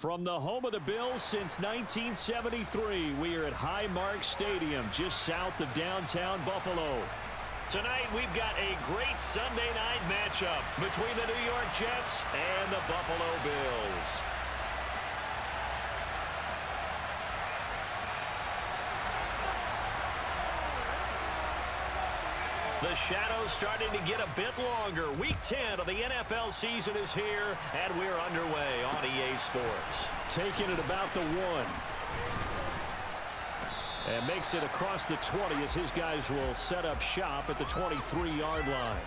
From the home of the Bills since 1973, we are at Highmark Stadium, just south of downtown Buffalo. Tonight, we've got a great Sunday night matchup between the New York Jets and the Buffalo Bills. The shadow's starting to get a bit longer. Week 10 of the NFL season is here, and we're underway on EA Sports. Taking it about the 1. And makes it across the 20 as his guys will set up shop at the 23-yard line.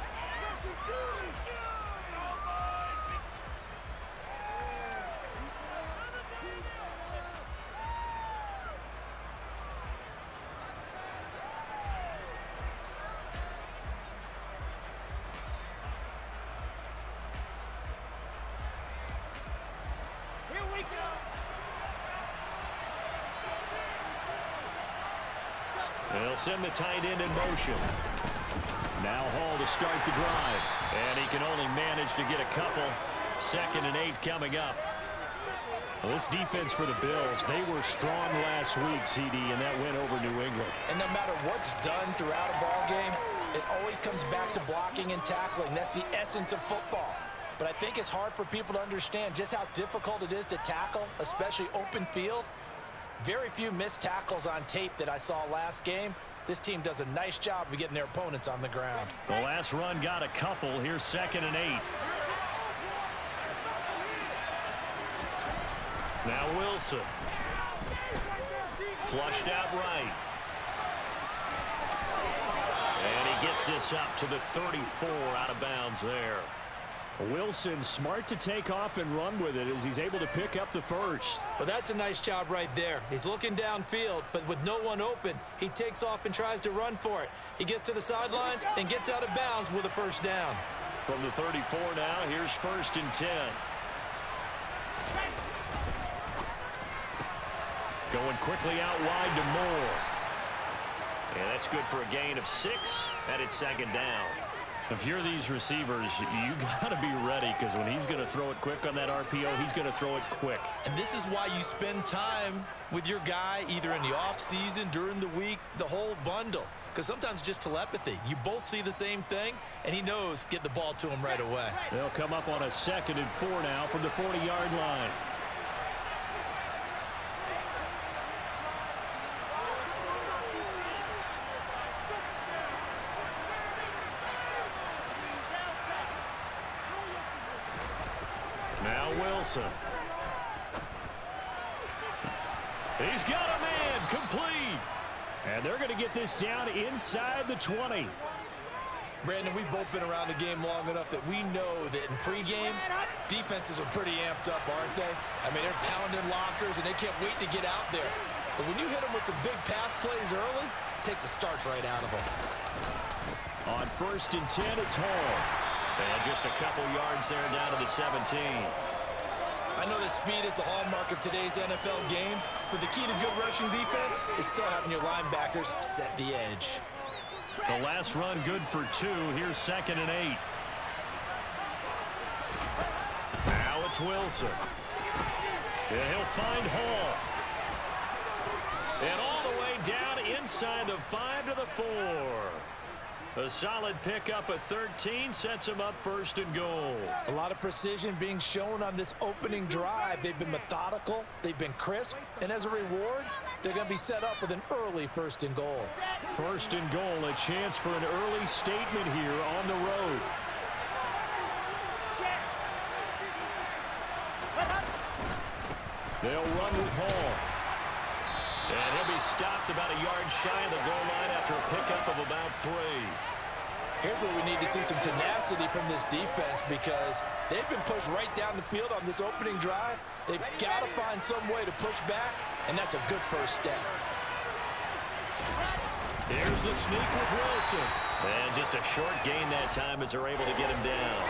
They'll send the tight end in motion. Now Hall to start the drive. And he can only manage to get a couple. 2nd and 8 coming up. Well, this defense for the Bills, they were strong last week, CD, and that went over New England. And no matter what's done throughout a ball game, it always comes back to blocking and tackling. That's the essence of football. But I think it's hard for people to understand just how difficult it is to tackle, especially open field. Very few missed tackles on tape that I saw last game. This team does a nice job of getting their opponents on the ground. The last run got a couple. Here's 2nd and 8. Now Wilson. Flushed out right. And he gets this up to the 34 out of bounds there. Wilson smart to take off and run with it as he's able to pick up the first. Well, that's a nice job right there. He's looking downfield, but with no one open, he takes off and tries to run for it. He gets to the sidelines and gets out of bounds with a first down. From the 34 now, here's 1st and 10. Going quickly out wide to Moore. And that's good for a gain of 6, and it's 2nd down. If you're these receivers, you got to be ready because when he's going to throw it quick on that RPO, he's going to throw it quick. And this is why you spend time with your guy either in the offseason, during the week, the whole bundle. Because sometimes it's just telepathy. You both see the same thing, and he knows get the ball to him right away. They'll come up on a 2nd and 4 now from the 40-yard line. Now Wilson. He's got a man complete. And they're going to get this down inside the 20. Brandon, we've both been around the game long enough that we know that in pregame, defenses are pretty amped up, aren't they? I mean, they're pounding lockers, and they can't wait to get out there. But when you hit them with some big pass plays early, it takes the starch right out of them. On 1st and 10, it's Hall. And just a couple yards there down to the 17. I know that speed is the hallmark of today's NFL game, but the key to good rushing defense is still having your linebackers set the edge. The last run good for 2. Here's 2nd and 8. Now it's Wilson. And he'll find Hall. And all the way down inside the 5 to the 4. A solid pickup at 13 sets him up 1st and goal. A lot of precision being shown on this opening drive. They've been methodical, they've been crisp, and as a reward, they're going to be set up with an early 1st and goal. 1st and goal, a chance for an early statement here on the road. They'll run with Hall. And he'll be stopped about a yard shy of the goal line after a pickup of about 3. Here's where we need to see some tenacity from this defense because they've been pushed right down the field on this opening drive. They've got to find some way to push back, and that's a good first step. Here's the sneak with Wilson. And just a short gain that time as they're able to get him down.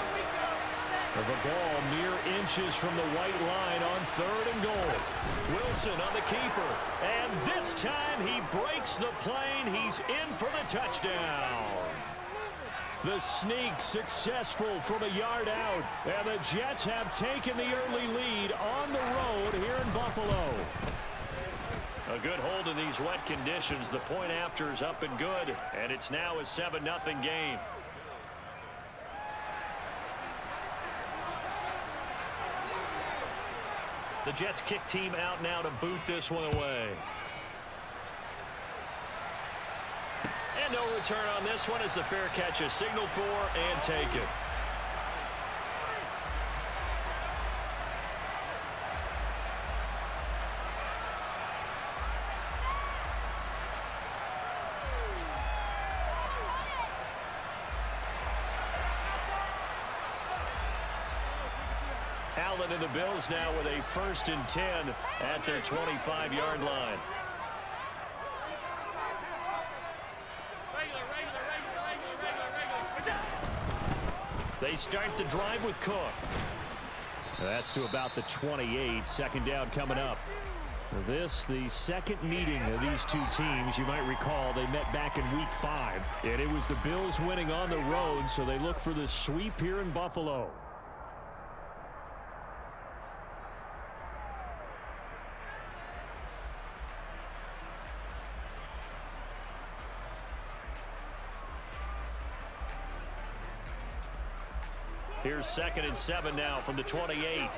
The ball mere inches from the white line on 3rd and goal. Wilson on the keeper. And this time he breaks the plane. He's in for the touchdown. The sneak successful from a yard out. And the Jets have taken the early lead on the road here in Buffalo. A good hold in these wet conditions. The point after is up and good. And it's now a 7-0 game. The Jets kick team out now to boot this one away. And no return on this one as the fair catch is signaled for and taken. Allen and the Bills now with a 1st and 10 at their 25-yard line. They start the drive with Cook. That's to about the 28. 2nd down coming up. This, the second meeting of these two teams. You might recall they met back in Week 5. And it was the Bills winning on the road, so they look for the sweep here in Buffalo. Here's 2nd and 7 now from the 28.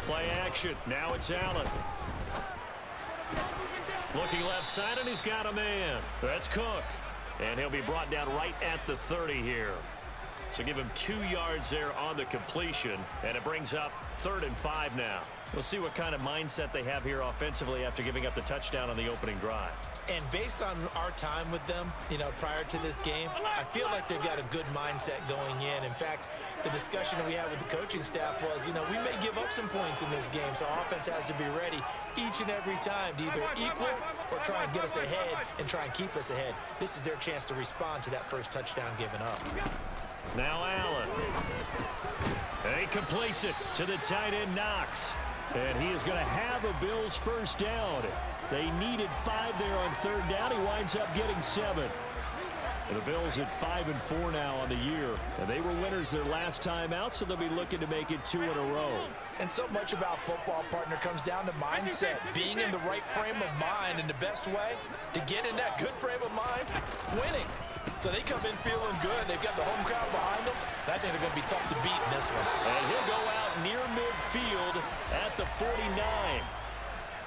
Play action. Now it's Allen. Looking left side, and he's got a man. That's Cook. And he'll be brought down right at the 30 here. So give him 2 yards there on the completion, and it brings up 3rd and 5 now. We'll see what kind of mindset they have here offensively after giving up the touchdown on the opening drive. And based on our time with them, prior to this game, I feel like they've got a good mindset going in. In fact, the discussion that we had with the coaching staff was, we may give up some points in this game, so our offense has to be ready each and every time to either equal or try and get us ahead and try and keep us ahead. This is their chance to respond to that first touchdown given up. Now Allen. And he completes it to the tight end Knox. And he is going to have a Bills first down. They needed 5 there on 3rd down. He winds up getting 7. And the Bills at 5 and 4 now on the year. And they were winners their last time out, so they'll be looking to make it 2 in a row. And so much about football, partner, comes down to mindset. Being in the right frame of mind, and the best way to get in that good frame of mind, winning. So they come in feeling good. They've got the home crowd behind them. I think they're going to be tough to beat in this one. And he'll go out near midfield at the 49.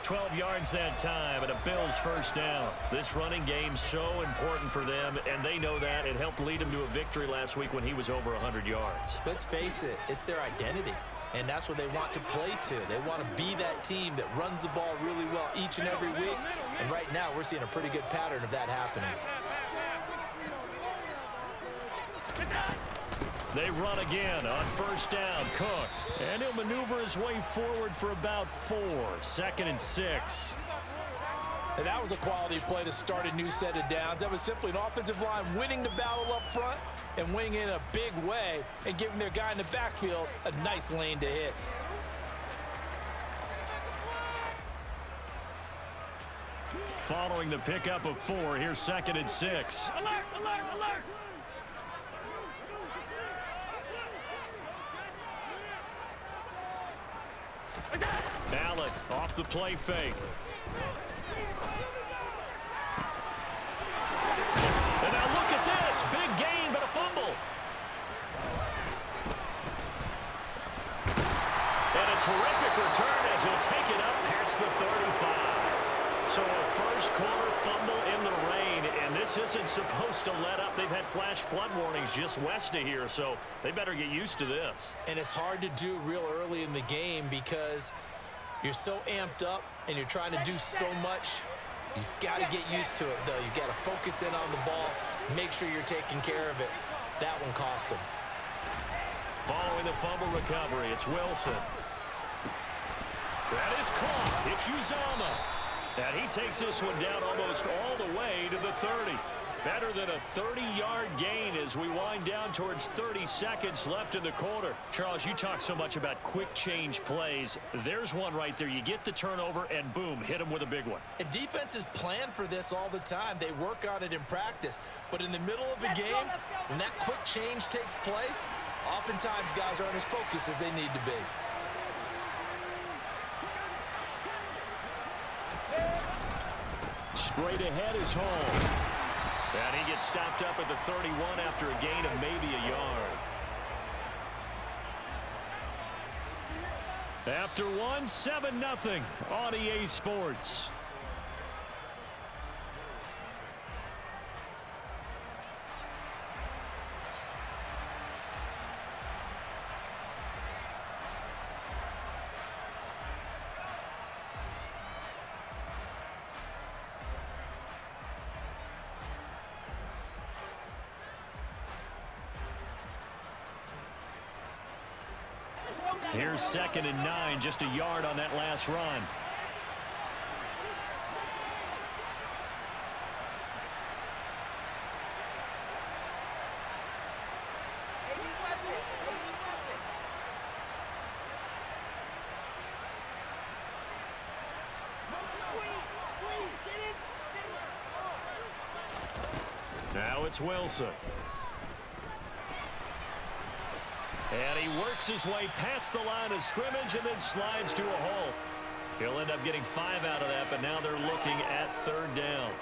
12 yards that time and a Bills first down. This running game so important for them, and they know that. It helped lead him to a victory last week when he was over 100 yards. Let's face it, it's their identity. And that's what they want to play to. They want to be that team that runs the ball really well each and every week. And right now, we're seeing a pretty good pattern of that happening. They run again on first down. Cook. And he'll maneuver his way forward for about 4. 2nd and 6. And that was a quality play to start a new set of downs. That was simply an offensive line winning the battle up front and winning in a big way and giving their guy in the backfield a nice lane to hit. Following the pickup of 4, here's 2nd and 6. Alert, alert, alert. Allen off the play fake. And now look at this. Big gain, but a fumble. And a terrific return as he'll take it up past the 35. So a first quarter fumble in the rain, and this isn't supposed to let up. They've had flash flood warnings just west of here, so they better get used to this. And it's hard to do real early in the game because you're so amped up and you're trying to do so much. You've got to get used to it, though. You've got to focus in on the ball, make sure you're taking care of it. That one cost him. Following the fumble recovery, it's Wilson. That is caught. It's Uzama. And he takes this one down almost all the way to the 30. Better than a 30-yard gain as we wind down towards 30 seconds left in the quarter. Charles, you talk so much about quick change plays. There's one right there. You get the turnover, and boom, hit them with a big one. And defenses plan for this all the time. They work on it in practice. But in the middle of a game, when that quick change takes place, oftentimes guys aren't as focused as they need to be. Straight ahead is home. And he gets stopped up at the 31 after a gain of maybe a yard. After one, 7-0 on EA Sports. Here's 2nd and 9, just a yard on that last run. Now it's Wilson. And he works his way past the line of scrimmage and then slides to a hole. He'll end up getting 5 out of that, but now they're looking at 3rd down.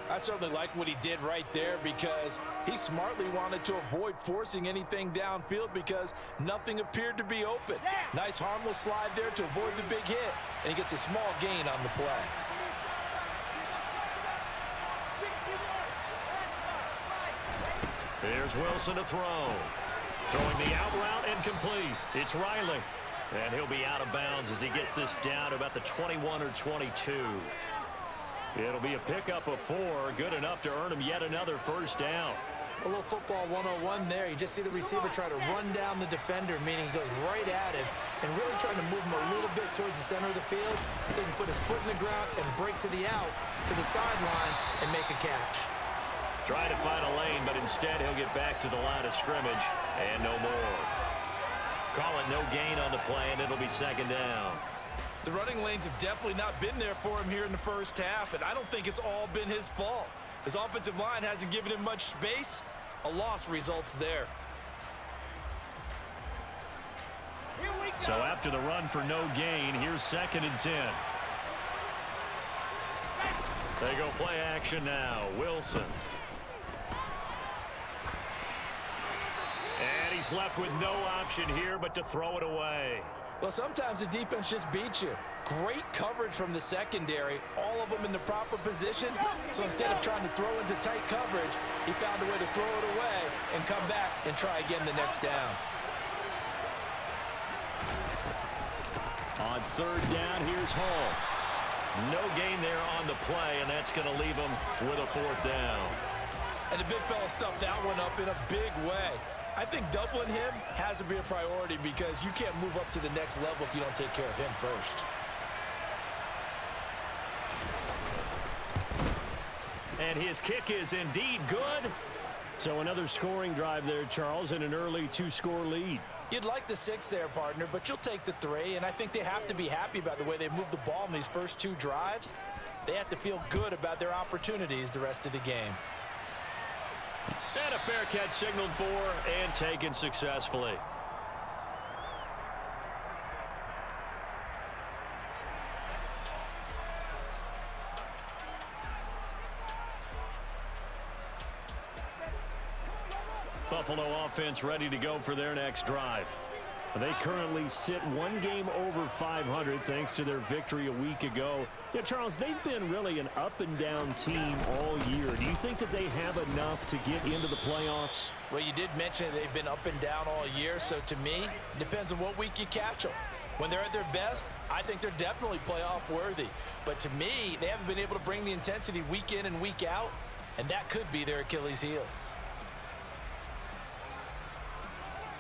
I certainly like what he did right there because he smartly wanted to avoid forcing anything downfield because nothing appeared to be open. Nice harmless slide there to avoid the big hit, and he gets a small gain on the play. Here's Wilson to throw. Throwing the out route incomplete. It's Riley. And he'll be out of bounds as he gets this down to about the 21 or 22. It'll be a pickup of 4. Good enough to earn him yet another 1st down. A little football 101 there. You just see the receiver try to run down the defender, meaning he goes right at him and really trying to move him a little bit towards the center of the field so he can put his foot in the ground and break to the out, to the sideline, and make a catch. Trying to find a lane, but instead he'll get back to the line of scrimmage and no more. Call it no gain on the play, and it'll be 2nd down. The running lanes have definitely not been there for him here in the 1st half, and I don't think it's all been his fault. His offensive line hasn't given him much space. A loss results there. So after the run for no gain, here's 2nd and 10. They go play action now. Wilson. And he's left with no option here but to throw it away. Well, sometimes the defense just beats you. Great coverage from the secondary, all of them in the proper position. So instead of trying to throw into tight coverage, he found a way to throw it away and come back and try again the next down. On 3rd down, here's Hall. No gain there on the play, and that's going to leave him with a 4th down. And the big fella stuffed that one up in a big way. I think doubling him has to be a priority because you can't move up to the next level if you don't take care of him first. And his kick is indeed good. So another scoring drive there, Charles, and an early 2-score lead. You'd like the 6 there, partner, but you'll take the 3, and I think they have to be happy about the way they moved the ball in these first 2 drives. They have to feel good about their opportunities the rest of the game. And a fair catch signaled for and taken successfully. Buffalo offense ready to go for their next drive. They currently sit 1 game over 500 thanks to their victory a week ago. Yeah, Charles, they've been really an up-and-down team all year. Do you think that they have enough to get into the playoffs? Well, you did mention they've been up and down all year, so to me, it depends on what week you catch them. When they're at their best, I think they're definitely playoff worthy. But to me, they haven't been able to bring the intensity week in and week out, and that could be their Achilles heel.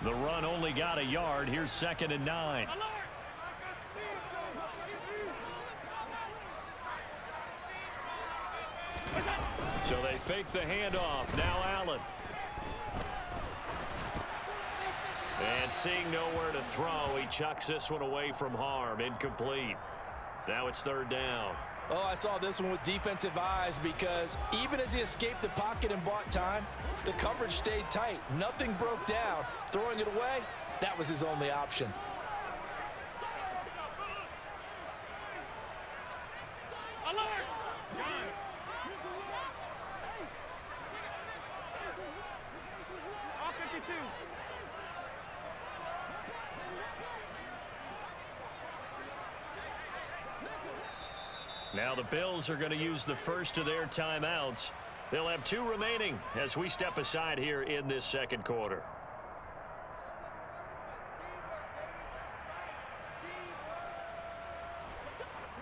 The run only got a yard. Here's 2nd and 9. So they fake the handoff. Now Allen. And seeing nowhere to throw, he chucks this one away from harm. Incomplete. Now it's third down. Oh, I saw this one with defensive eyes because even as he escaped the pocket and bought time, the coverage stayed tight. Nothing broke down. Throwing it away, that was his only option. Now the Bills are going to use the first of their timeouts. They'll have 2 remaining as we step aside here in this second quarter.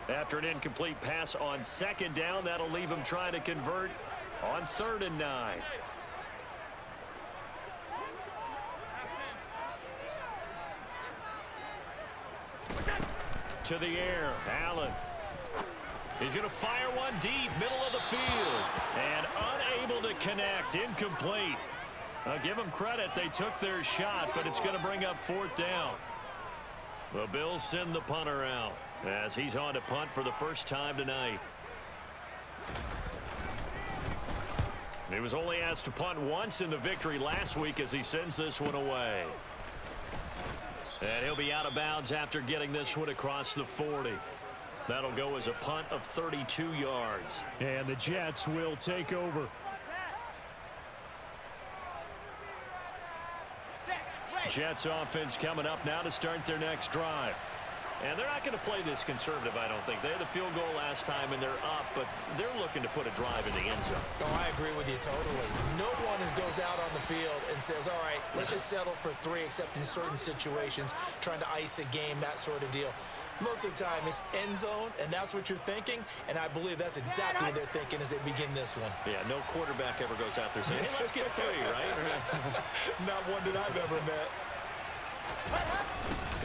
After an incomplete pass on second down, that'll leave him trying to convert on 3rd and 9. To the air, Allen. He's going to fire one deep, middle of the field, and unable to connect, incomplete. I'll give them credit. They took their shot, but it's going to bring up 4th down. The Bills send the punter out as he's on to punt for the first time tonight. He was only asked to punt once in the victory last week as he sends this one away. And he'll be out of bounds after getting this one across the 40. That'll go as a punt of 32 yards. And the Jets will take over. Jets offense coming up now to start their next drive. And they're not going to play this conservative, I don't think. They had a field goal last time, and they're up, but they're looking to put a drive in the end zone. Oh, I agree with you totally. No one goes out on the field and says, all right, let's just settle for 3, except in certain situations, trying to ice a game, that sort of deal. Most of the time, it's end zone, and that's what you're thinking, and I believe that's exactly what they're thinking as they begin this one. Yeah, no quarterback ever goes out there saying, hey, let's get 3, right? Not one that I've ever met.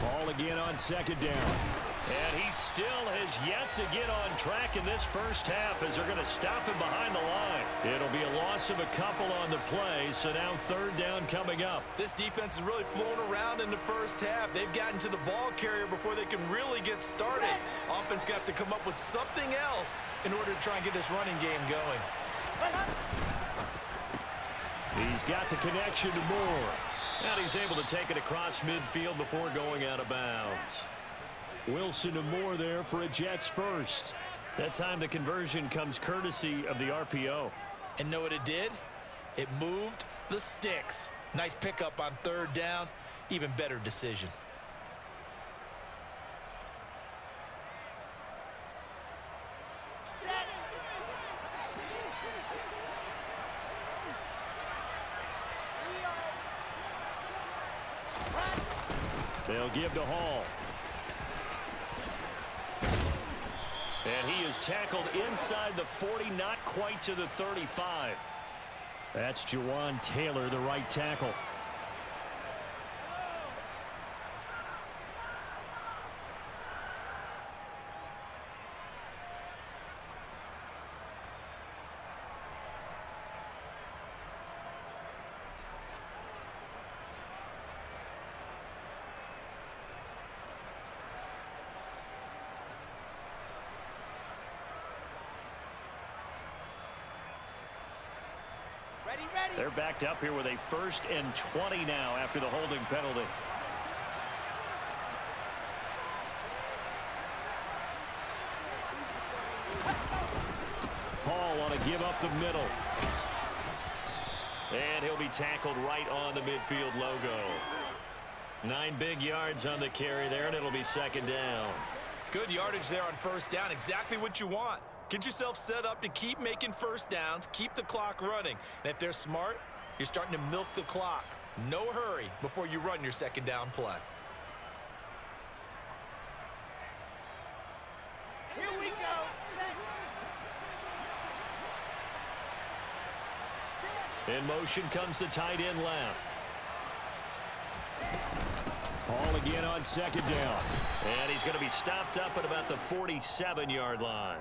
Ball again on second down. And he still has yet to get on track in this first half as they're going to stop him behind the line. It'll be a loss of a couple on the play, so now 3rd down coming up. This defense has really flown around in the first half. They've gotten to the ball carrier before they can really get started. Offense got to come up with something else in order to try and get this running game going. He's got the connection to Moore. And he's able to take it across midfield before going out of bounds. Wilson to Moore there for a Jets first. That time the conversion comes courtesy of the RPO. And know what it did? It moved the sticks. Nice pickup on 3rd down. Even better decision. They'll give to Hall. And he is tackled inside the 40, not quite to the 35. That's Jawan Taylor, the right tackle. They're backed up here with a 1st and 20 now after the holding penalty. Hall want to give up the middle. And he'll be tackled right on the midfield logo. 9 big yards on the carry there, and it'll be 2nd down. Good yardage there on 1st down. Exactly what you want. Get yourself set up to keep making 1st downs, keep the clock running. And if they're smart, you're starting to milk the clock. No hurry before you run your 2nd down play. Here we go. In motion comes the tight end left. Hall again on 2nd down. And he's going to be stopped up at about the 47-yard line.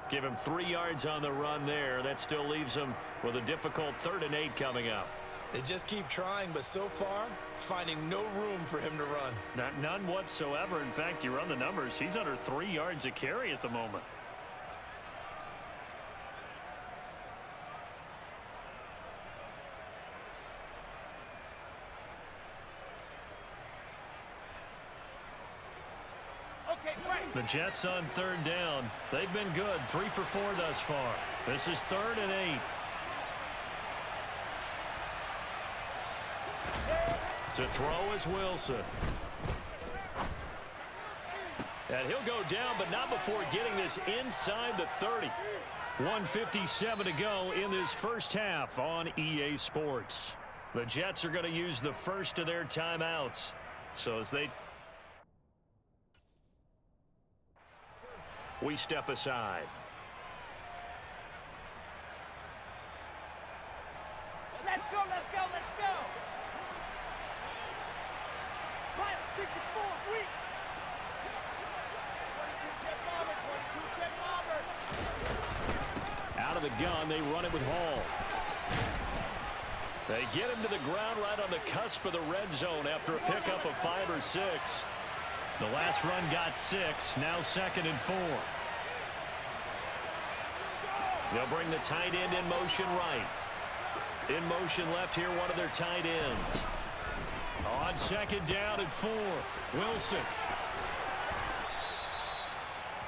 Give him 3 yards on the run there. That still leaves him with a difficult 3rd and 8 coming up. They just keep trying, but so far, finding no room for him to run. None whatsoever. In fact, you run the numbers. He's under 3 yards a carry at the moment. The Jets on 3rd down. They've been good. 3 for 4 thus far. This is 3rd and 8. To throw is Wilson. And he'll go down, but not before getting this inside the 30. 1:57 to go in this first half on EA Sports. The Jets are going to use the first of their timeouts. So as we step aside. Let's go, let's go, let's go. Right, 64, weak. 22 check bomber, 22 check bomber. Out of the gun, they run it with Hall. They get him to the ground right on the cusp of the red zone after a pickup of 5 or 6. The last run got 6, now 2nd and 4. They'll bring the tight end in motion right. In motion left here, one of their tight ends. On 2nd down and 4, Wilson.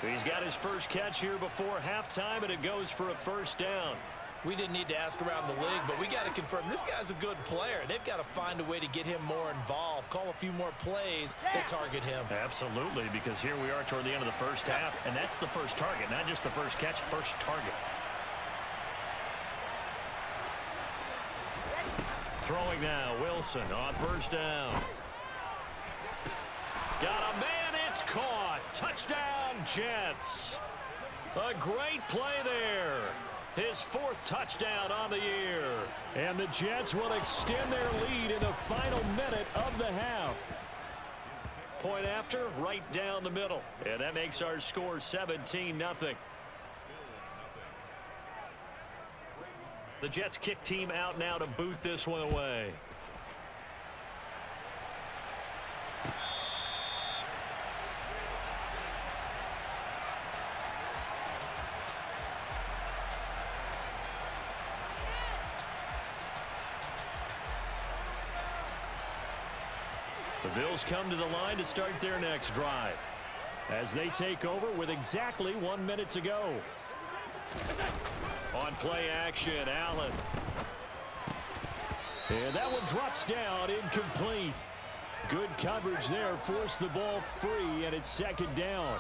He's got his first catch here before halftime, and it goes for a 1st down. We didn't need to ask around the league, but we got to confirm this guy's a good player. They've got to find a way to get him more involved, call a few more plays that target him. Absolutely, because here we are toward the end of the first half, and that's the first target, not just the first catch, first target. Throwing now, Wilson on 1st down. Got a man, it's caught. Touchdown, Jets. A great play there. His 4th touchdown on the year. And the Jets will extend their lead in the final minute of the half. Point after, right down the middle. And that makes our score 17-0. The Jets kick team out now to boot this one away. The Bills come to the line to start their next drive as they take over with exactly 1 minute to go. On play action, Allen. And that one drops down, incomplete. Good coverage there, forced the ball free, and it's 2nd down.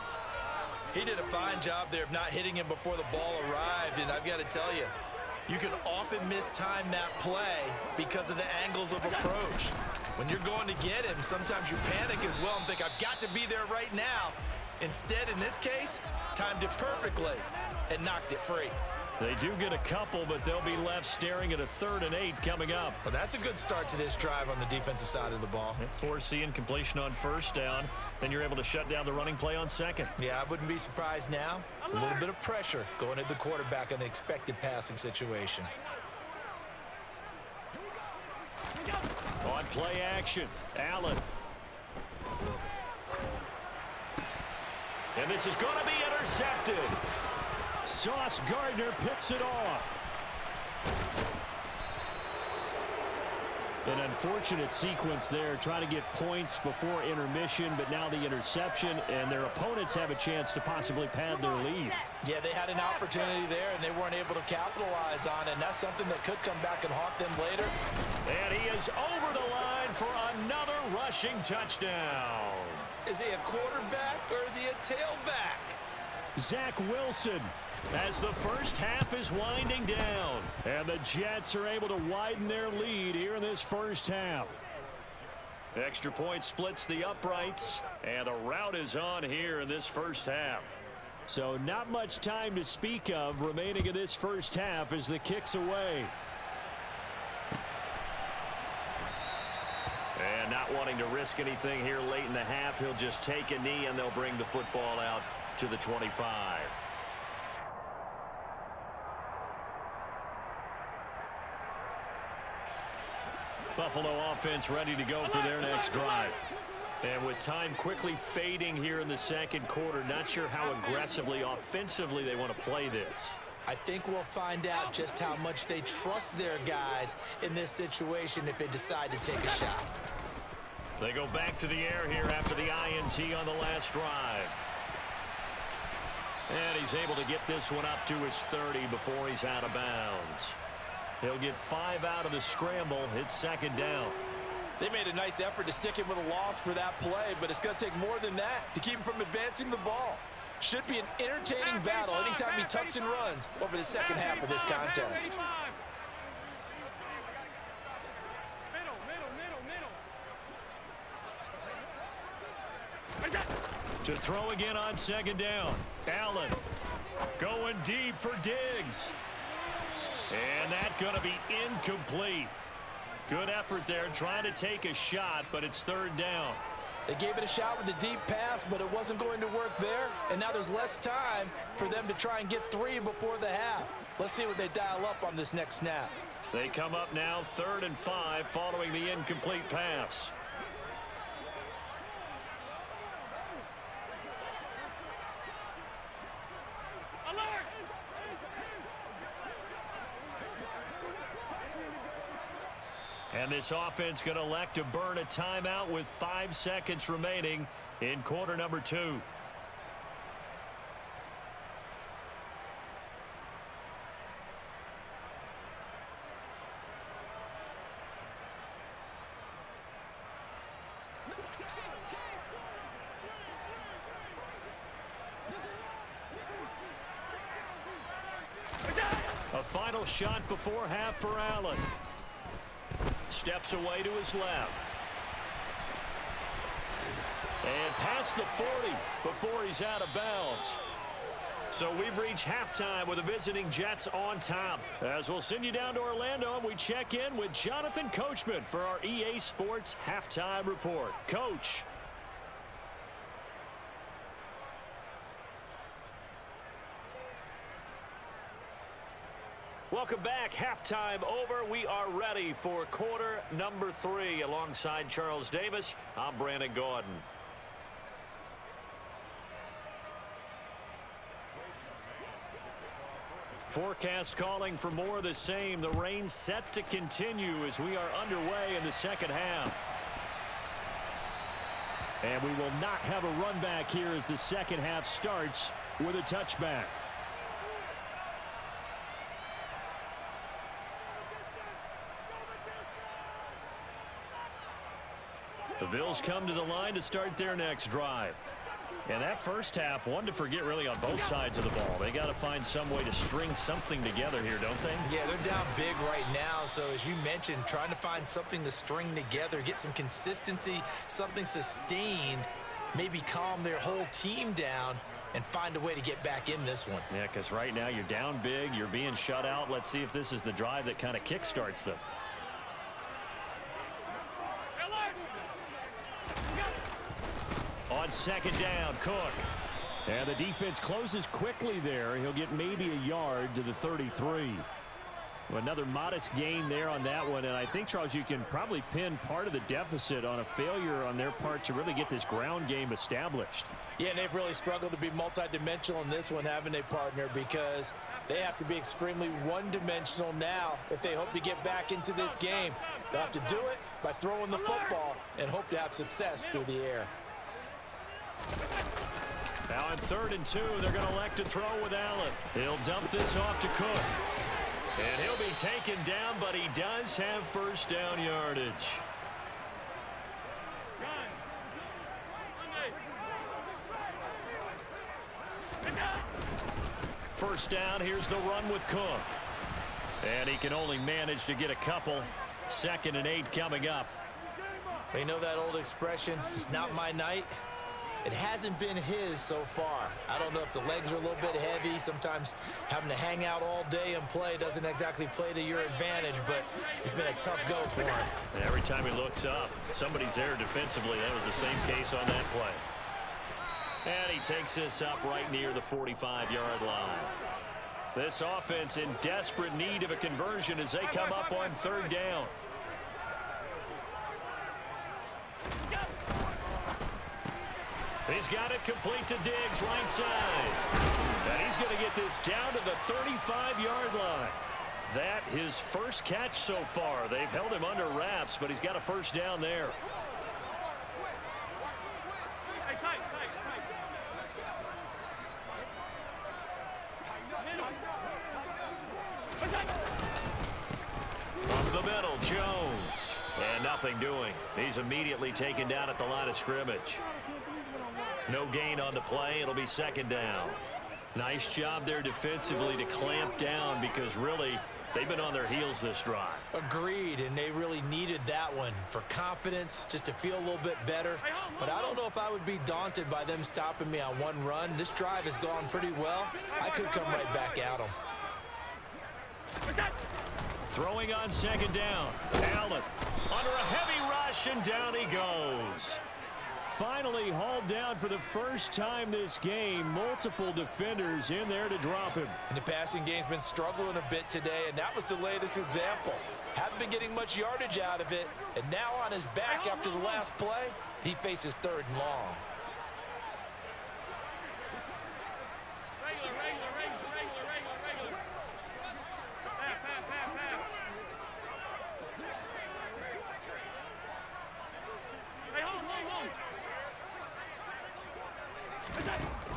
He did a fine job there of not hitting him before the ball arrived, and I've got to tell you, you can often mistime that play because of the angles of approach. When you're going to get him, sometimes you panic as well and think, I've got to be there right now. Instead, in this case, timed it perfectly and knocked it free. They do get a couple, but they'll be left staring at a 3rd and 8 coming up. Well, that's a good start to this drive on the defensive side of the ball. Force the incompletion on 1st down. Then you're able to shut down the running play on 2nd. Yeah, I wouldn't be surprised now. A little bit of pressure going at the quarterback in the expected passing situation. On play action, Allen. And this is going to be intercepted. Sauce Gardner picks it off. An unfortunate sequence there, trying to get points before intermission, but now the interception, and their opponents have a chance to possibly pad their lead. Yeah, they had an opportunity there, and they weren't able to capitalize on it, and that's something that could come back and haunt them later. And he is over the line for another rushing touchdown. Is he a quarterback or is he a tailback? Zach Wilson, as the first half is winding down, and the Jets are able to widen their lead here in this first half. Extra point splits the uprights, and a rout is on here in this first half. So not much time to speak of remaining in this first half as the kick's away. And not wanting to risk anything here late in the half, he'll just take a knee and they'll bring the football out to the 25. Buffalo offense ready to go for their next drive. And with time quickly fading here in the second quarter, not sure how aggressively, offensively they want to play this. I think we'll find out just how much they trust their guys in this situation if they decide to take a shot. They go back to the air here after the INT on the last drive. And he's able to get this one up to his 30 before he's out of bounds. He'll get 5 out of the scramble. It's second down. They made a nice effort to stick him with a loss for that play, but it's going to take more than that to keep him from advancing the ball. Should be an entertaining battle anytime he tucks and runs over the second half of this contest. To throw again on second down. Allen going deep for Diggs. And that's going to be incomplete. Good effort there trying to take a shot, but it's third down. They gave it a shot with a deep pass, but it wasn't going to work there. And now there's less time for them to try and get 3 before the half. Let's see what they dial up on this next snap. They come up now 3rd and 5 following the incomplete pass. And this offense going to elect to burn a timeout with 5 seconds remaining in quarter number 2. A final shot before half for Allen. Steps away to his left. And past the 40 before he's out of bounds. So we've reached halftime with the visiting Jets on top. As we'll send you down to Orlando and we check in with Jonathan Coachman for our EA Sports Halftime Report. Coach. Welcome back. Halftime over. We are ready for quarter number 3. Alongside Charles Davis, I'm Brandon Gordon. Forecast calling for more of the same. The rain set to continue as we are underway in the second half. And we will not have a run back here as the second half starts with a touchback. The Bills come to the line to start their next drive. And that first half, one to forget really on both sides of the ball. They got to find some way to string something together here, don't they? Yeah, they're down big right now. So as you mentioned, trying to find something to string together, get some consistency, something sustained, maybe calm their whole team down and find a way to get back in this one. Yeah, because right now you're down big, you're being shut out. Let's see if this is the drive that kind of kickstarts them. On second down, Cook. And the defense closes quickly there. He'll get maybe a yard to the 33. Another modest gain there on that one. And I think, Charles, you can probably pin part of the deficit on a failure on their part to really get this ground game established. Yeah, and they've really struggled to be multidimensional in this one, having a partner, because they have to be extremely one-dimensional now if they hope to get back into this game. They'll have to do it by throwing the football and hope to have success through the air. Now on 3rd and 2, they're going to elect to throw with Allen. He'll dump this off to Cook. And he'll be taken down, but he does have first down yardage. First down, here's the run with Cook. And he can only manage to get a couple. 2nd and 8 coming up. You know that old expression, it's not my night? It hasn't been his so far. I don't know if the legs are a little bit heavy. Sometimes having to hang out all day and play doesn't exactly play to your advantage, but it's been a tough go for him. And every time he looks up, somebody's there defensively. That was the same case on that play. And he takes this up right near the 45-yard line. This offense in desperate need of a conversion as they come up on 3rd down. He's got it complete to Diggs, right side. And he's going to get this down to the 35-yard line. That his first catch so far. They've held him under wraps, but he's got a first down there. Up the middle, Jones. And nothing doing. He's immediately taken down at the line of scrimmage. No gain on the play. It'll be second down. Nice job there defensively to clamp down because really they've been on their heels this drive. Agreed, and they really needed that one for confidence, just to feel a little bit better. But I don't know if I would be daunted by them stopping me on one run. This drive has gone pretty well. I could come right back at them. Throwing on second down. Allen under a heavy rush, and down he goes. Finally hauled down for the first time this game. Multiple defenders in there to drop him. And the passing game's been struggling a bit today, and that was the latest example. Haven't been getting much yardage out of it, and now on his back after the last play, he faces third and long.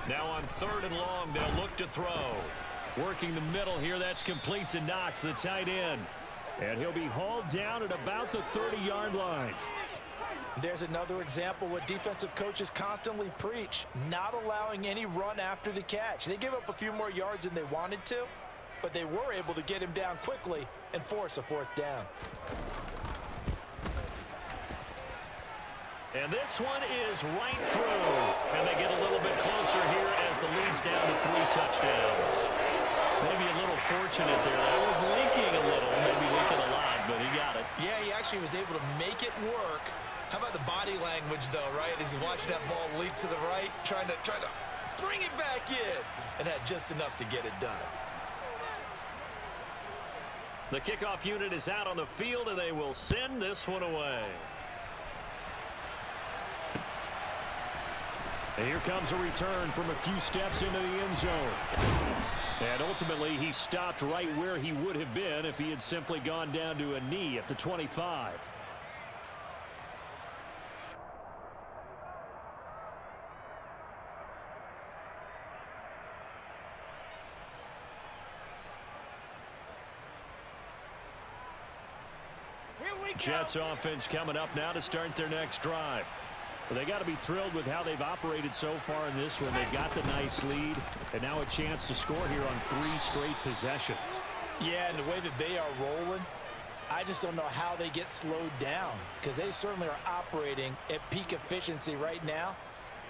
Now on third and long, they'll look to throw. Working the middle here, that's complete to Knox, the tight end. And he'll be hauled down at about the 30-yard line. There's another example what defensive coaches constantly preach, not allowing any run after the catch. They gave up a few more yards than they wanted to, but they were able to get him down quickly and force a fourth down. And this one is right through. And they get a little bit closer here as the lead's down to 3 touchdowns. Maybe a little fortunate there. That was leaking a little, maybe leaking a lot, but he got it. Yeah, he actually was able to make it work. How about the body language, though, right? As he watched that ball leak to the right, trying to bring it back in, and had just enough to get it done. The kickoff unit is out on the field, and they will send this one away. And here comes a return from a few steps into the end zone. And ultimately, he stopped right where he would have been if he had simply gone down to a knee at the 25. Jets offense coming up now to start their next drive. Well, they got to be thrilled with how they've operated so far in this one. They've got the nice lead, and now a chance to score here on 3 straight possessions. Yeah, and the way that they are rolling, I just don't know how they get slowed down, because they certainly are operating at peak efficiency right now.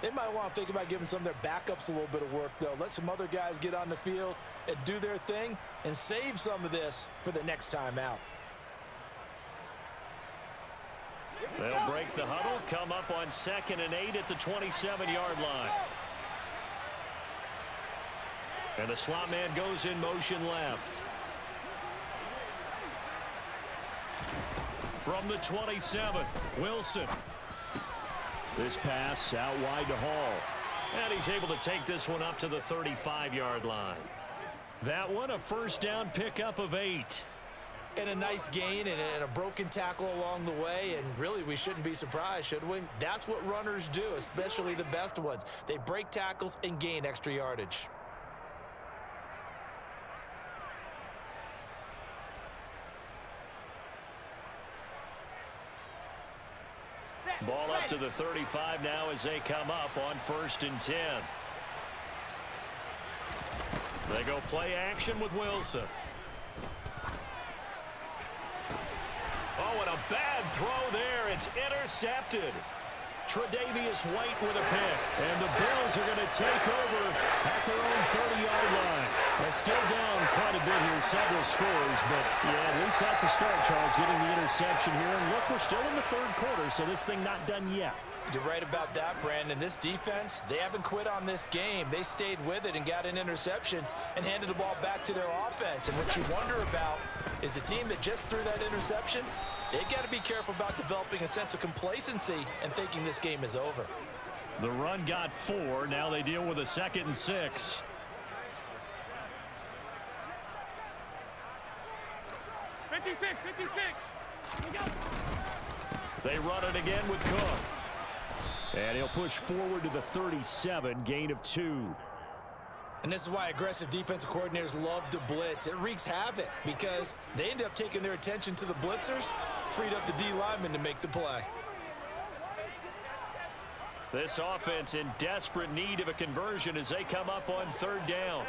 They might want to think about giving some of their backups a little bit of work, though. Let some other guys get on the field and do their thing and save some of this for the next time out. They'll break the huddle, come up on 2nd and 8 at the 27-yard line. And the slot man goes in motion left. From the 27, Wilson. This pass out wide to Hall. And he's able to take this one up to the 35-yard line. That one a first down pickup of 8. And a nice gain and a broken tackle along the way, and really we shouldn't be surprised, should we? That's what runners do, especially the best ones. They break tackles and gain extra yardage. Ball up to the 35 now as they come up on 1st and 10. They go play action with Wilson. Oh, and a bad throw there. It's intercepted. Tre'Davious White with a pick. And the Bills are going to take over at their own 30-yard line. They're still down quite a bit here, several scores, but yeah, at least that's a start, Charles, getting the interception here. And look, we're still in the 3rd quarter, so this thing not done yet. You're right about that, Brandon. This defense, they haven't quit on this game. They stayed with it and got an interception and handed the ball back to their offense. And what you wonder about is the team that just threw that interception, they got to be careful about developing a sense of complacency and thinking this game is over. The run got 4. Now they deal with a 2nd and 6. They run it again with Cook. And he'll push forward to the 37, gain of 2. And this is why aggressive defensive coordinators love to blitz. It wreaks havoc because they end up taking their attention to the blitzers, freed up the D lineman to make the play. This offense in desperate need of a conversion as they come up on 3rd down.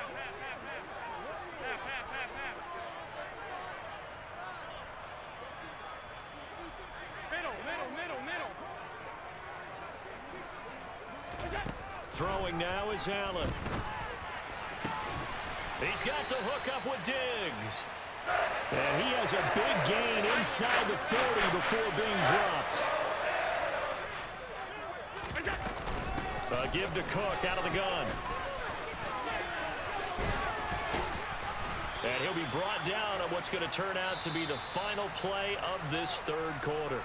Throwing now is Allen. He's got the hook up with Diggs. And he has a big gain inside the 40 before being dropped. Give to Cook out of the gun. And he'll be brought down on what's going to turn out to be the final play of this 3rd quarter.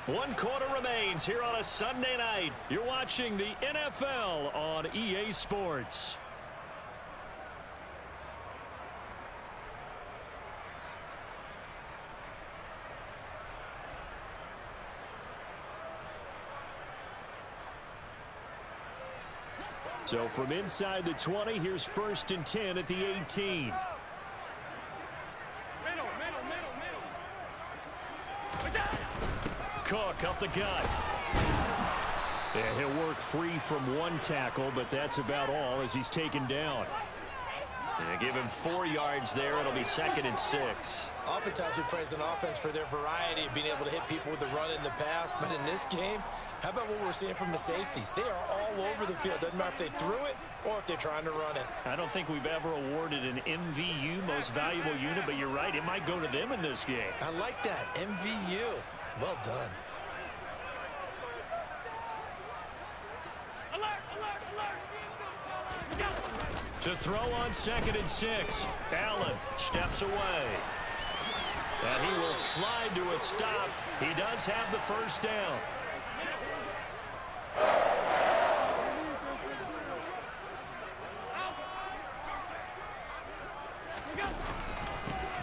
1 quarter remains here on a Sunday night. You're watching the NFL on EA Sports. So from inside the 20, here's 1st and 10 at the 18. Cook up the gut. And he'll work free from 1 tackle, but that's about all as he's taken down. And give him 4 yards there. It'll be 2nd and 6. Oftentimes we praise an offense for their variety of being able to hit people with the run in the pass, but in this game, how about what we're seeing from the safeties? They are all over the field. Doesn't matter if they threw it or if they're trying to run it. I don't think we've ever awarded an MVU, most valuable unit, but you're right, it might go to them in this game. I like that, MVU. Well done. To throw on 2nd and 6. Allen steps away. And he will slide to a stop. He does have the 1st down.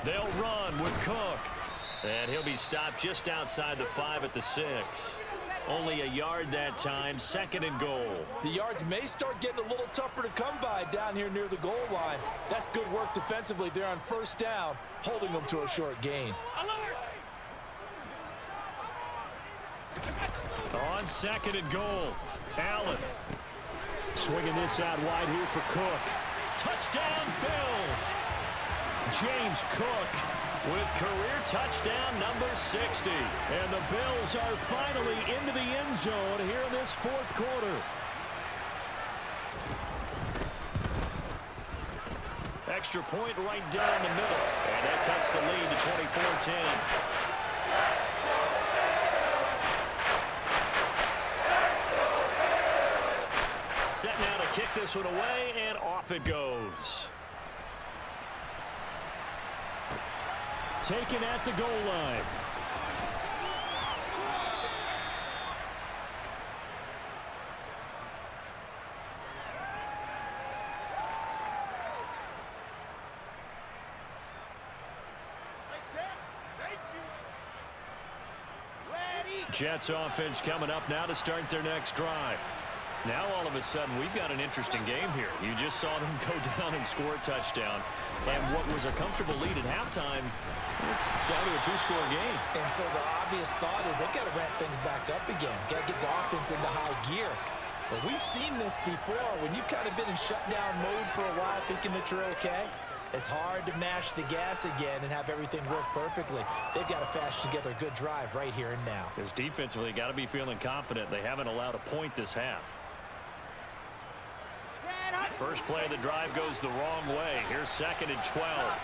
They'll run with Cook. And he'll be stopped just outside the 5 at the 6. Only a yard that time, 2nd and goal. The yards may start getting a little tougher to come by down here near the goal line. That's good work defensively there on 1st down, holding them to a short gain. On 2nd and goal, Allen. Swinging this out wide here for Cook. Touchdown, Bills. James Cook with career touchdown number 60. And the Bills are finally into the end zone here in this 4th quarter. Extra point right down the middle. And that cuts the lead to 24-10. Set now to kick this one away, and off it goes. Taken at the goal line. Jets offense coming up now to start their next drive. Now all of a sudden we've got an interesting game here. You just saw them go down and score a touchdown. And what was a comfortable lead at halftime, it's down to a 2-score game. And so the obvious thought is they've got to ramp things back up again. Got to get the offense into high gear. But we've seen this before. When you've kind of been in shutdown mode for a while thinking that you're okay, it's hard to mash the gas again and have everything work perfectly. They've got to fashion together a good drive right here and now. Because defensively, got to be feeling confident. They haven't allowed a point this half. First play of the drive goes the wrong way. Here's 2nd and 12.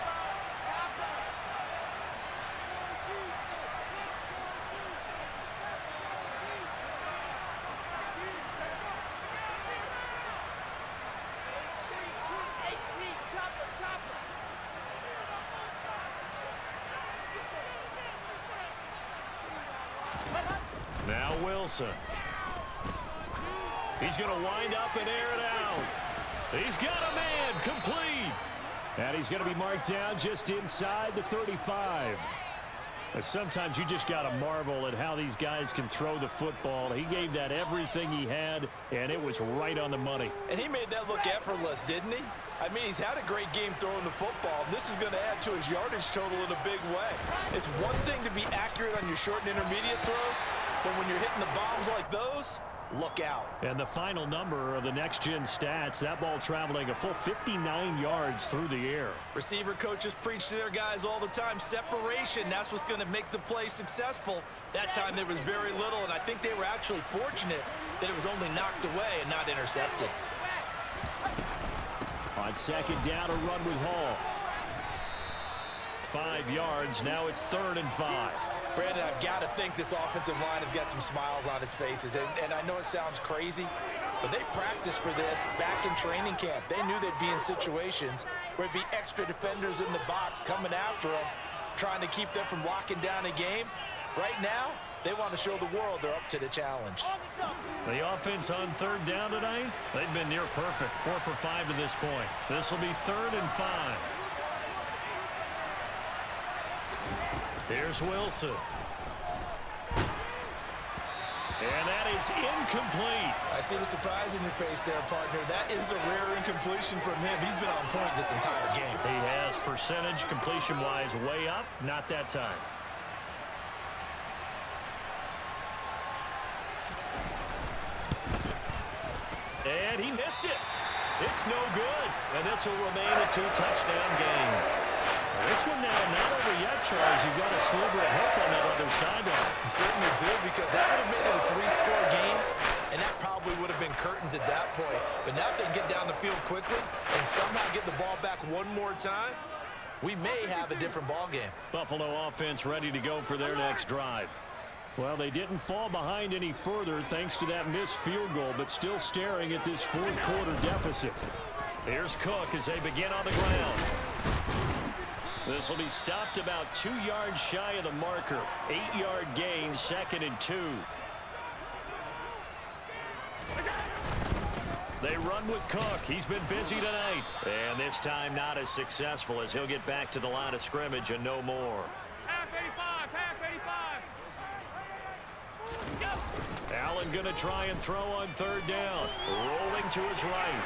Now Wilson. He's going to wind up and air it out. He's got a man, complete. And he's going to be marked down just inside the 35. Sometimes you just got to marvel at how these guys can throw the football. He gave that everything he had, and it was right on the money. And he made that look effortless, didn't he? I mean, he's had a great game throwing the football. And this is going to add to his yardage total in a big way. It's one thing to be accurate on your short and intermediate throws, but when you're hitting the bombs like those, look out. And the final number of the next-gen stats, that ball traveling a full 59 yards through the air. Receiver coaches preach to their guys all the time. Separation, that's what's going to make the play successful. That time there was very little, and I think they were actually fortunate that it was only knocked away and not intercepted. On second down, a run with Hall. 5 yards, now it's 3rd and 5. Brandon, I've got to think this offensive line has got some smiles on its faces. And I know it sounds crazy, but they practiced for this back in training camp. They knew they'd be in situations where it'd be extra defenders in the box coming after them, trying to keep them from locking down a game. Right now, they want to show the world they're up to the challenge. The offense on 3rd down tonight, they've been near perfect. 4 for 5 to this point. This will be 3rd and 5. Here's Wilson. And that is incomplete. I see the surprise in your face there, partner. That is a rare incompletion from him. He's been on point this entire game. He has percentage completion-wise way up. Not that time. And he missed it. It's no good. And this will remain a 2-touchdown game. This one now not over yet, Charles. You've got a sliver of hope on that other sideline. You certainly do, because that would have made it a 3-score game, and that probably would have been curtains at that point. But now if they can get down the field quickly and somehow get the ball back one more time, we may have a different ball game. Buffalo offense ready to go for their next drive. Well, they didn't fall behind any further thanks to that missed field goal, but still staring at this 4th quarter deficit. Here's Cook as they begin on the ground. This will be stopped about 2 yards shy of the marker. 8-yard gain, 2nd and 2. They run with Cook. He's been busy tonight. And this time not as successful as he'll get back to the line of scrimmage and no more. Half 85, half 85. Go. Allen going to try and throw on 3rd down. Rolling to his right.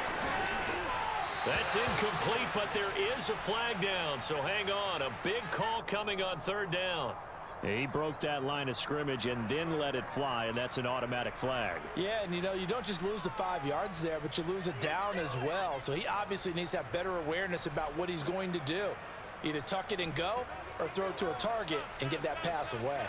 That's incomplete, but there is a flag down, so hang on. A big call coming on 3rd down. He broke that line of scrimmage and then let it fly, and that's an automatic flag. Yeah, and you know, you don't just lose the 5 yards there, but you lose a down as well. So he obviously needs to have better awareness about what he's going to do. Either tuck it and go or throw it to a target and get that pass away.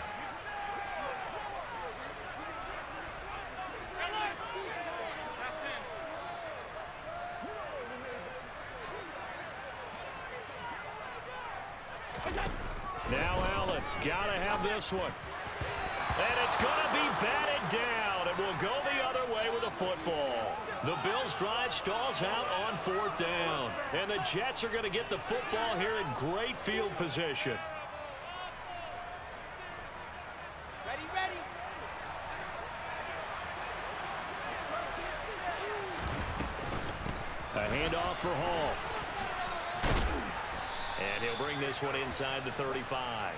Now Allen, gotta have this one. And it's gonna be batted down, and we'll go the other way with the football. The Bills' drive stalls out on 4th down, and the Jets are gonna get the football here in great field position. Ready, ready. A handoff for Hall. And he'll bring this one inside the 35.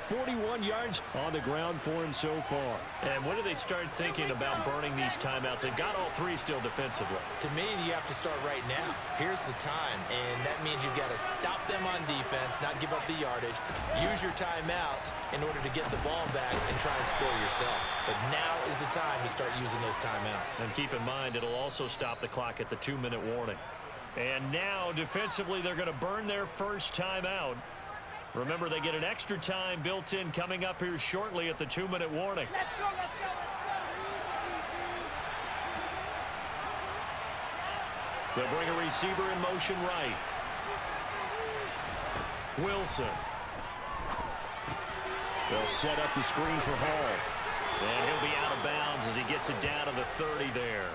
41 yards on the ground for him so far. And when do they start thinking about burning these timeouts? They've got all 3 still defensively. To me, you have to start right now. Here's the time, and that means you've got to stop them on defense, not give up the yardage, use your timeouts in order to get the ball back and try and score yourself. But now is the time to start using those timeouts. And keep in mind, it'll also stop the clock at the 2-minute warning. And now, defensively, they're going to burn their first timeout. Remember, they get an extra time built in coming up here shortly at the 2-minute warning. Let's go, let's go, let's go. They'll bring a receiver in motion right. Wilson. They'll set up the screen for Hall. And he'll be out of bounds as he gets it down to the 30 there.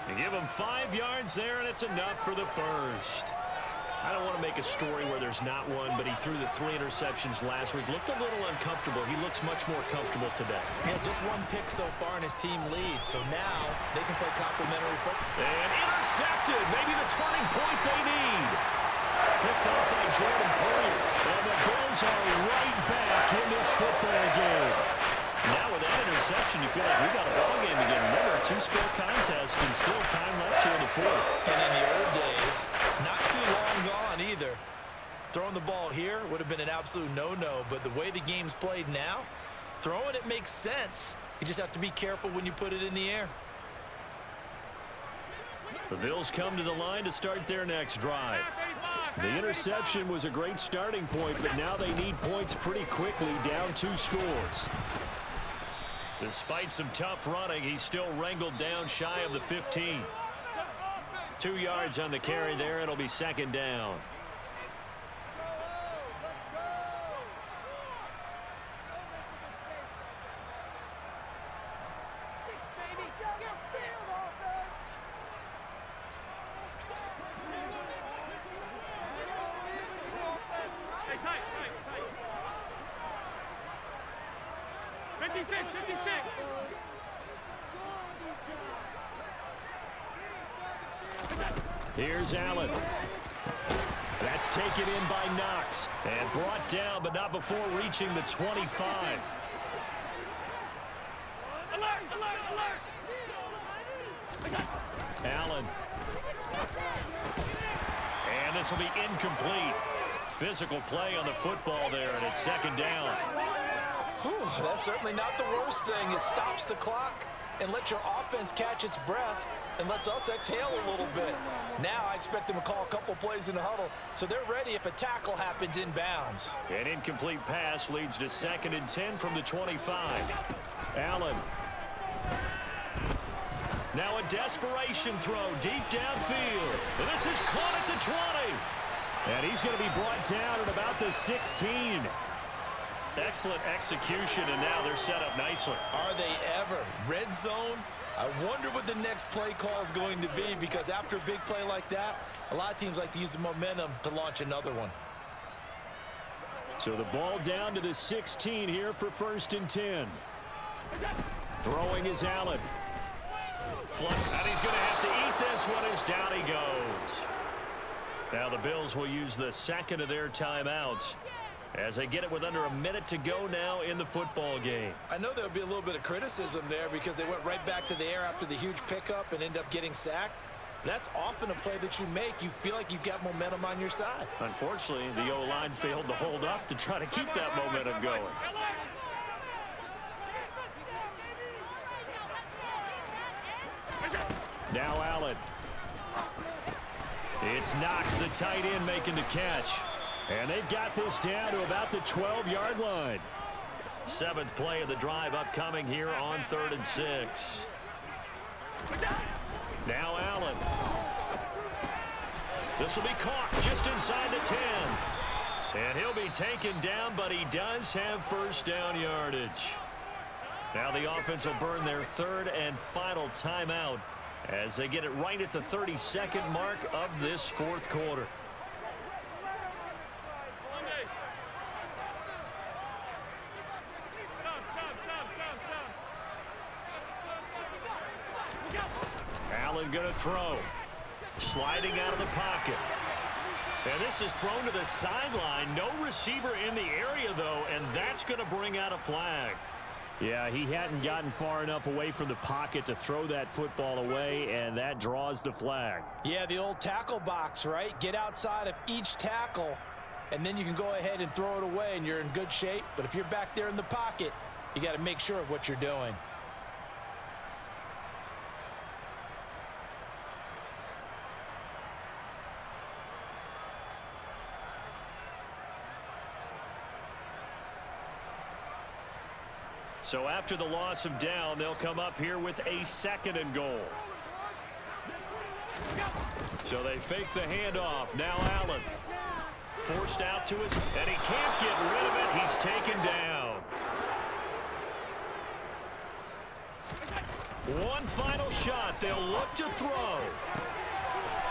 They give him 5 yards there, and it's enough for the first. I don't want to make a story where there's not one, but he threw the 3 interceptions last week. Looked a little uncomfortable. He looks much more comfortable today. Yeah, just 1 pick so far, and his team leads. So now they can play complimentary football. And intercepted. Maybe the turning point they need. Picked off by Jordan Poyer. And the Bills are right back in this football game. Now with that interception, you feel like we got a ball game again. Remember, a 2-score contest and still time left here in the 4th. And in the old days, not too long gone either. Throwing the ball here would have been an absolute no-no, but the way the game's played now, throwing it makes sense. You just have to be careful when you put it in the air. The Bills come to the line to start their next drive. The interception was a great starting point, but now they need points pretty quickly, down 2 scores. Despite some tough running, he's still wrangled down shy of the 15. 2 yards on the carry there. It'll be 2nd down. Here's Allen. That's taken in by Knox and brought down, but not before reaching the 25. Allen. And this will be incomplete. Physical play on the football there, and it's 2nd down. Whew, that's certainly not the worst thing. It stops the clock and lets your offense catch its breath and lets us exhale a little bit. Now I expect them to call a couple plays in the huddle, so they're ready if a tackle happens inbounds. An incomplete pass leads to 2nd and 10 from the 25. Allen. Now a desperation throw deep downfield. And this is caught at the 20. And he's going to be brought down at about the 16. Excellent execution, and now they're set up nicely. Are they ever? Red zone? I wonder what the next play call is going to be, because after a big play like that, a lot of teams like to use the momentum to launch another one. So the ball down to the 16 here for 1st and 10. Throwing is Allen. And he's going to have to eat this one as down he goes. Now the Bills will use the 2nd of their timeouts as they get it with under a minute to go now in the football game. I know there'll be a little bit of criticism there because they went right back to the air after the huge pickup and ended up getting sacked. That's often a play that you make. You feel like you've got momentum on your side. Unfortunately, the O-line failed to hold up to try to keep that momentum going. Now Allen. It's Knox, the tight end, making the catch. And they've got this down to about the 12-yard line. 7th play of the drive upcoming here on 3rd and 6. Now Allen. This will be caught just inside the 10. And he'll be taken down, but he does have 1st down yardage. Now the offense will burn their 3rd and final timeout as they get it right at the 32nd mark of this 4th quarter. Allen going to throw. Sliding out of the pocket. And this is thrown to the sideline. No receiver in the area, though, and that's going to bring out a flag. Yeah, he hadn't gotten far enough away from the pocket to throw that football away, and that draws the flag. Yeah, the old tackle box, right? Get outside of each tackle, and then you can go ahead and throw it away, and you're in good shape. But if you're back there in the pocket, you got to make sure of what you're doing. So after the loss of down, they'll come up here with a 2nd and goal. So they fake the handoff. Now Allen. Forced out to his, and he can't get rid of it. He's taken down. One final shot. They'll look to throw.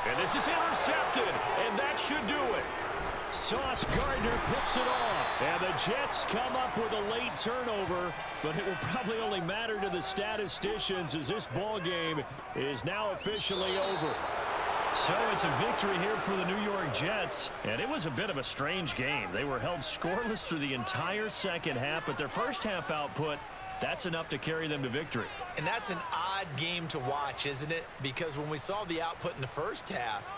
And this is intercepted, and that should do it. Sauce Gardner picks it off. And the Jets come up with a late turnover, but it will probably only matter to the statisticians as this ball game is now officially over. So it's a victory here for the New York Jets. And it was a bit of a strange game. They were held scoreless through the entire second half, but their first half output, that's enough to carry them to victory. And that's an odd game to watch, isn't it? Because when we saw the output in the first half,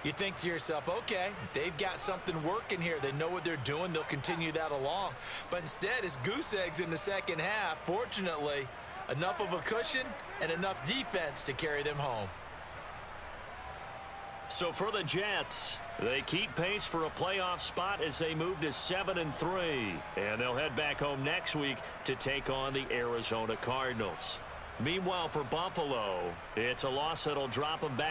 you think to yourself, okay, they've got something working here. They know what they're doing. They'll continue that along. But instead, it's goose eggs in the second half. Fortunately, enough of a cushion and enough defense to carry them home. So for the Jets, they keep pace for a playoff spot as they move to 7-3. And they'll head back home next week to take on the Arizona Cardinals. Meanwhile, for Buffalo, it's a loss that'll drop them back